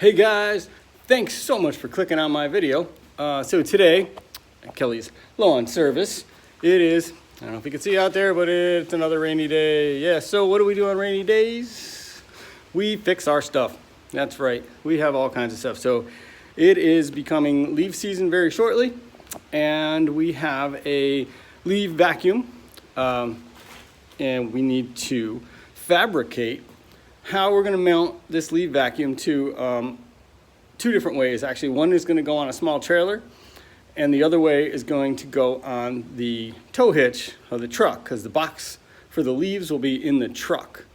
Hey guys, thanks so much for clicking on my video. So today, at Kelly's Lawn Service, it is, I don't know if you can see out there, but it's another rainy day. Yeah, so what do we do on rainy days? We fix our stuff. That's right, we have all kinds of stuff. So it is becoming leaf season very shortly, and we have a leaf vacuum, and we need to fabricate how we're going to mount this leaf vacuum to two different ways. Actually, one is going to go on a small trailer, and the other way is going to go on the tow hitch of the truck, because the box for the leaves will be in the truck.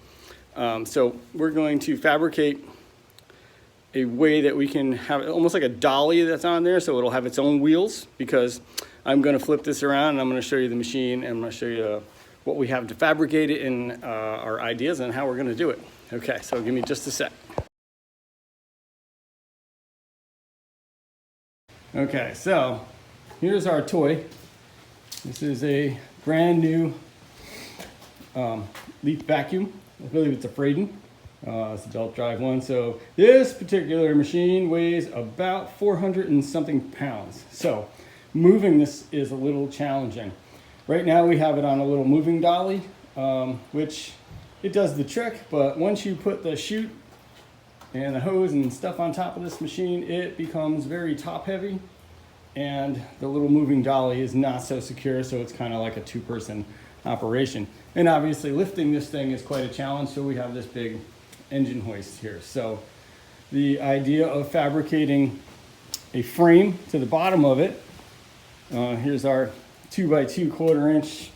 So we're going to fabricate a way that we can have almost like a dolly that's on there, so it'll have its own wheels, because I'm going to flip this around and I'm going to show you the machine, and I'm going to show you what we have to fabricate it and our ideas and how we're going to do it. Okay, so give me just a sec. Okay, so here's our toy. This is a brand new leaf vacuum. I believe it's a Fabricating. It's a belt drive one. So this particular machine weighs about 400 and something pounds. So moving this is a little challenging. Right now we have it on a little moving dolly, which it does the trick, but once you put the chute and the hose and stuff on top of this machine, it becomes very top heavy, and the little moving dolly is not so secure, so it's kind of like a two-person operation. And obviously lifting this thing is quite a challenge, so we have this big engine hoist here. So the idea of fabricating a frame to the bottom of it, here's our 2x2 1/4-inch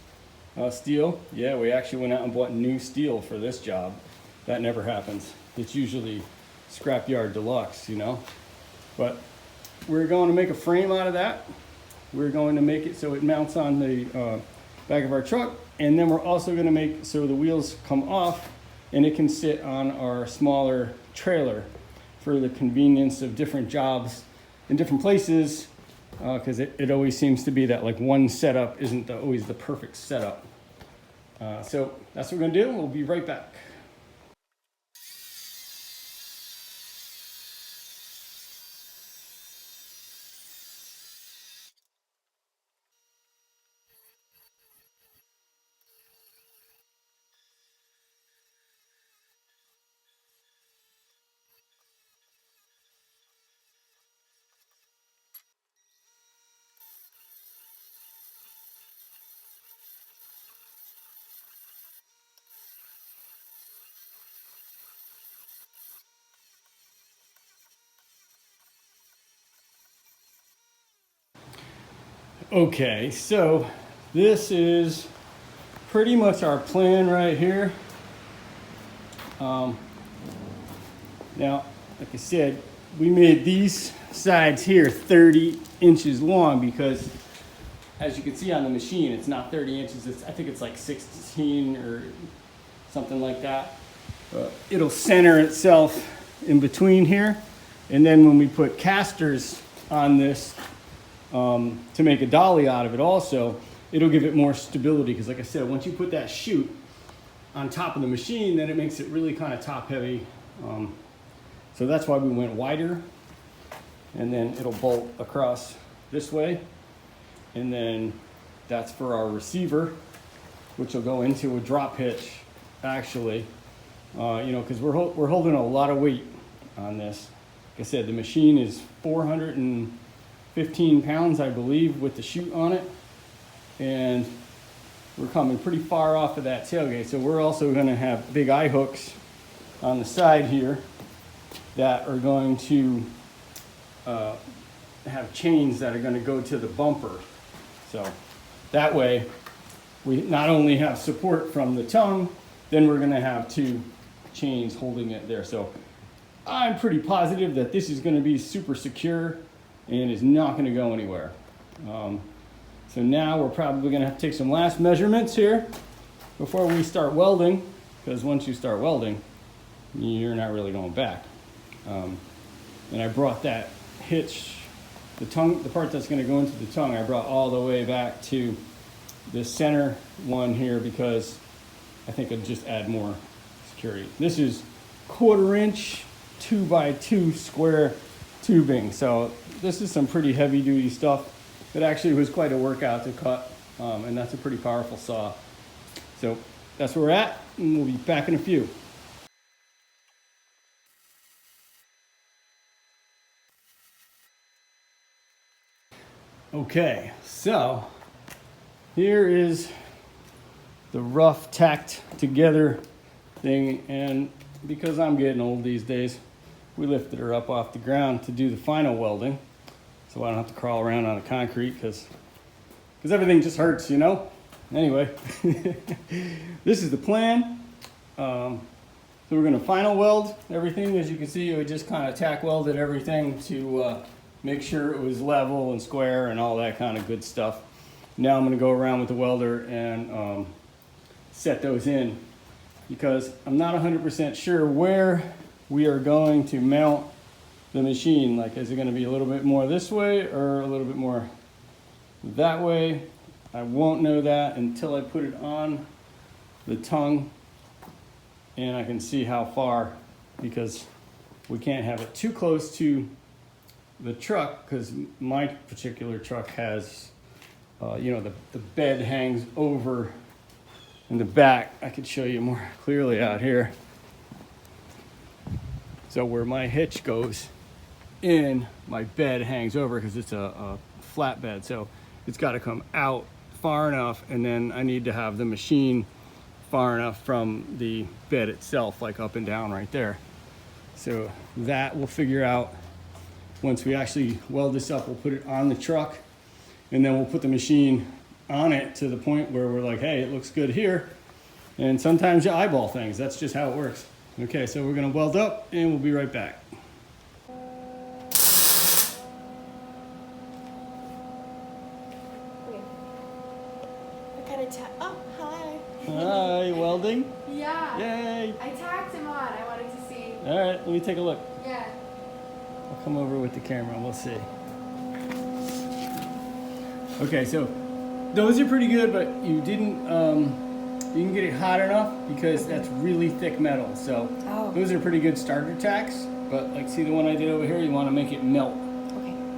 steel. Yeah, we actually went out and bought new steel for this job. That never happens. It's usually scrapyard deluxe, you know. But we're going to make a frame out of that. We're going to make it so it mounts on the back of our truck, and then we're also going to make so the wheels come off and it can sit on our smaller trailer for the convenience of different jobs in different places, because it always seems to be that like one setup isn't always the perfect setup. So that's what we're going to do. We'll be right back. Okay, so this is pretty much our plan right here. Now, like I said, we made these sides here 30 inches long because, as you can see on the machine, it's not 30 inches. I think it's like 16 or something like that. It'll center itself in between here. And then when we put casters on this, to make a dolly out of it also, it'll give it more stability, because like I said, once you put that chute on top of the machine, then it makes it really kind of top heavy. So that's why we went wider, and then it'll bolt across this way, and then that's for our receiver, which will go into a drop hitch actually, you know, because we're holding a lot of weight on this. Like I said, the machine is 415 pounds, I believe, with the chute on it, and we're coming pretty far off of that tailgate. So we're also going to have big eye hooks on the side here that are going to have chains that are going to go to the bumper. So that way we not only have support from the tongue, then we're going to have two chains holding it there. So I'm pretty positive that this is going to be super secure and is not going to go anywhere. So now we're probably going to have to take some last measurements here before we start welding, because once you start welding, you're not really going back. And I brought that hitch, the part that's going to go into the tongue, I brought all the way back to the center one here, because I think it'll just add more security. This is 1/4 inch 2x2 square tubing. So this is some pretty heavy duty stuff. It actually was quite a workout to cut, and that's a pretty powerful saw. So that's where we're at, and we'll be back in a few. Okay, so here is the rough tacked together thing, and because I'm getting old these days, we lifted her up off the ground to do the final welding, so I don't have to crawl around on the concrete because everything just hurts, you know? Anyway, this is the plan. So we're gonna final weld everything. As you can see, we just kind of tack welded everything to make sure it was level and square and all that kind of good stuff. Now I'm gonna go around with the welder and set those in, because I'm not 100% sure where we are going to mount the machine. Like, is it going to be a little bit more this way or a little bit more that way? I won't know that until I put it on the tongue and I can see how far, because we can't have it too close to the truck, because my particular truck has, you know, the bed hangs over in the back. I could show you more clearly out here. So where my hitch goes in, my bed hangs over because it's a flat bed. So it's got to come out far enough, and then I need to have the machine far enough from the bed itself, like up and down right there. So that we'll figure out once we actually weld this up. We'll put it on the truck, and then we'll put the machine on it to the point where we're like, hey, it looks good here. And sometimes you eyeball things. That's just how it works. Okay, so we're gonna weld up and we'll be right back. Okay. I kind of oh, hi. Hi, welding? Yeah. Yay. I tacked him on. I wanted to see. All right, let me take a look. Yeah. I'll come over with the camera and we'll see. Okay, so those are pretty good, but you didn't get it hot enough because that's really thick metal. So those are pretty good starter tacks, but like, see the one I did over here, you want to make it melt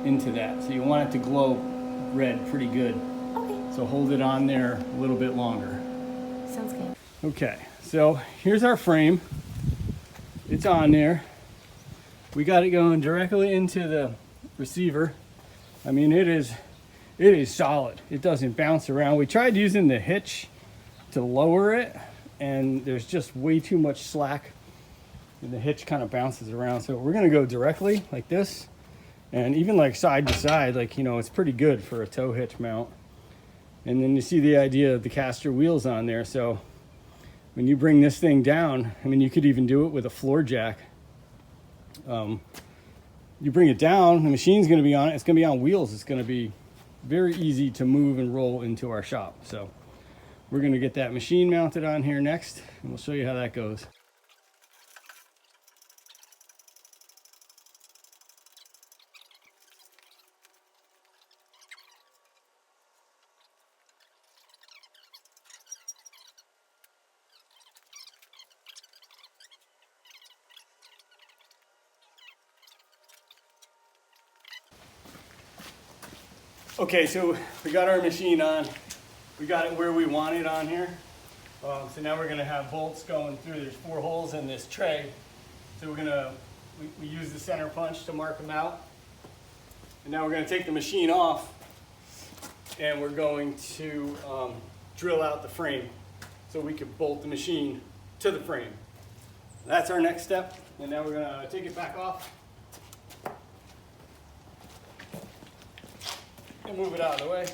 into that. So you want it to glow red pretty good. Okay. So hold it on there a little bit longer. Sounds good. Okay, so here's our frame. It's on there. We got it going directly into the receiver. I mean, it is solid. It doesn't bounce around. We tried using the hitch to lower it, and there's just way too much slack, and the hitch kind of bounces around. So we're gonna go directly like this, and even like side to side, like, you know, it's pretty good for a tow hitch mount. And then you see the idea of the caster wheels on there. So when you bring this thing down, I mean, you could even do it with a floor jack. You bring it down, the machine's gonna be on it. It's gonna be on wheels. It's gonna be very easy to move and roll into our shop. So we're gonna get that machine mounted on here next, and we'll show you how that goes. Okay, so we got our machine on. We got it where we want it on here. So now we're gonna have bolts going through. There's 4 holes in this tray. So we use the center punch to mark them out. And now we're gonna take the machine off, and we're going to drill out the frame so we can bolt the machine to the frame. That's our next step. And now we're gonna take it back off and move it out of the way.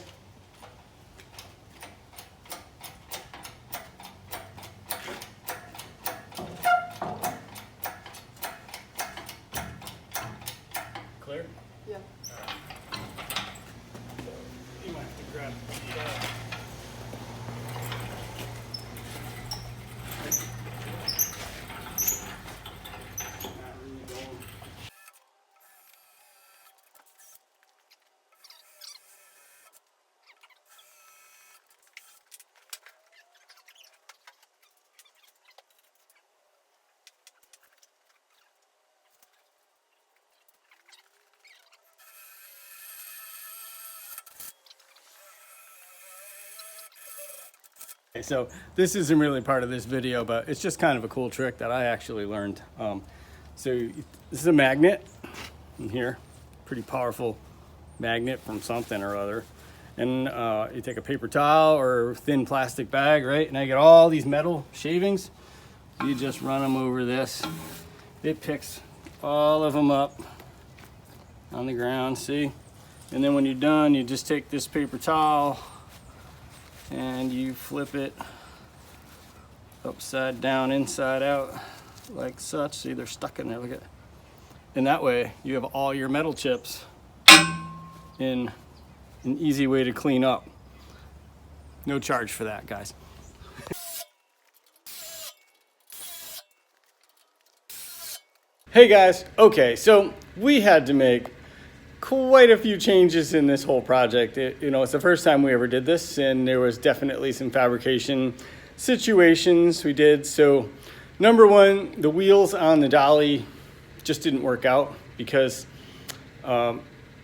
Clear? Yeah. You might have to grab the not really going. So this isn't really part of this video, but it's just kind of a cool trick that I actually learned. So this is a magnet in here, pretty powerful magnet from something or other. And you take a paper towel or thin plastic bag, right? And I get all these metal shavings. You just run them over this. It picks all of them up on the ground, see? And then when you're done, you just take this paper towel and you flip it upside down, inside out, like such. See, they're stuck in there, look at it. And that way you have all your metal chips in an easy way to clean up. No charge for that, guys. Hey guys, okay, so we had to make quite a few changes in this whole project. It's the first time we ever did this, and there was definitely some fabrication situations we did. So number one, the wheels on the dolly just didn't work out because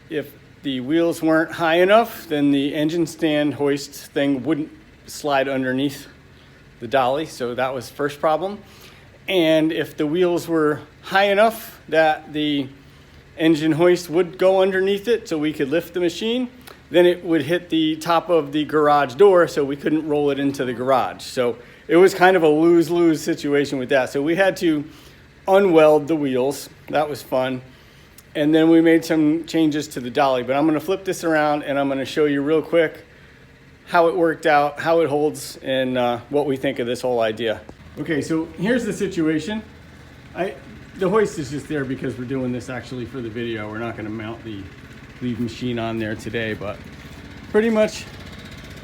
if the wheels weren't high enough, then the engine stand hoist thing wouldn't slide underneath the dolly. So that was the first problem. And if the wheels were high enough that the engine hoist would go underneath it so we could lift the machine, then it would hit the top of the garage door, so we couldn't roll it into the garage. So it was kind of a lose-lose situation with that. So we had to unweld the wheels. That was fun. And then we made some changes to the dolly. But I'm going to flip this around and I'm going to show you real quick how it worked out, how it holds, and what we think of this whole idea. Okay, so here's the situation. The hoist is just there because we're doing this actually for the video. We're not going to mount the machine on there today, but pretty much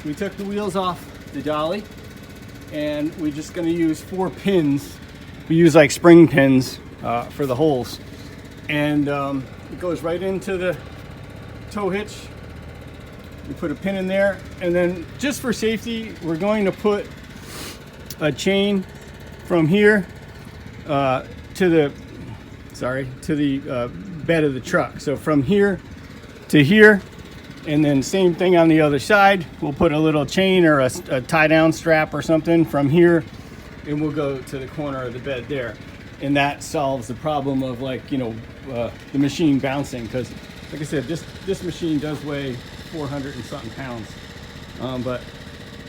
we took the wheels off the dolly and we're just going to use 4 pins. We use like spring pins for the holes, and it goes right into the tow hitch. We put a pin in there, and then just for safety, we're going to put a chain from here to the bed of the truck. So from here to here, and then same thing on the other side. We'll put a little chain or a tie down strap or something from here, and we'll go to the corner of the bed there. And that solves the problem of the machine bouncing, because like I said, this machine does weigh 400 and something pounds. But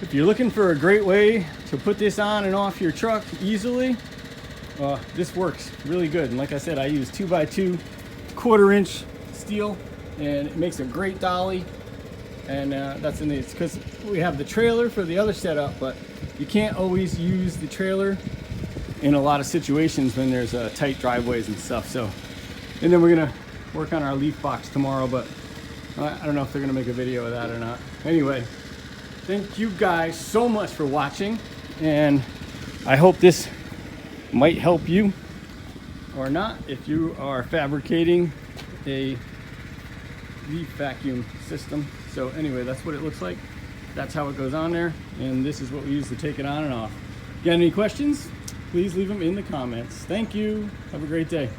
if you're looking for a great way to put this on and off your truck easily, this works really good. And like I said, I use 2x2 1/4-inch steel, and it makes a great dolly. And that's in it's because we have the trailer for the other setup, but you can't always use the trailer in a lot of situations when there's tight driveways and stuff. So, and then we're gonna work on our leaf box tomorrow, but I don't know if they're gonna make a video of that or not. Anyway, thank you guys so much for watching, and I hope this might help you or not if you are fabricating a leaf vacuum system. So anyway, that's what it looks like. That's how it goes on there, and this is what we use to take it on and off. Got any questions? Please leave them in the comments. Thank you. Have a great day.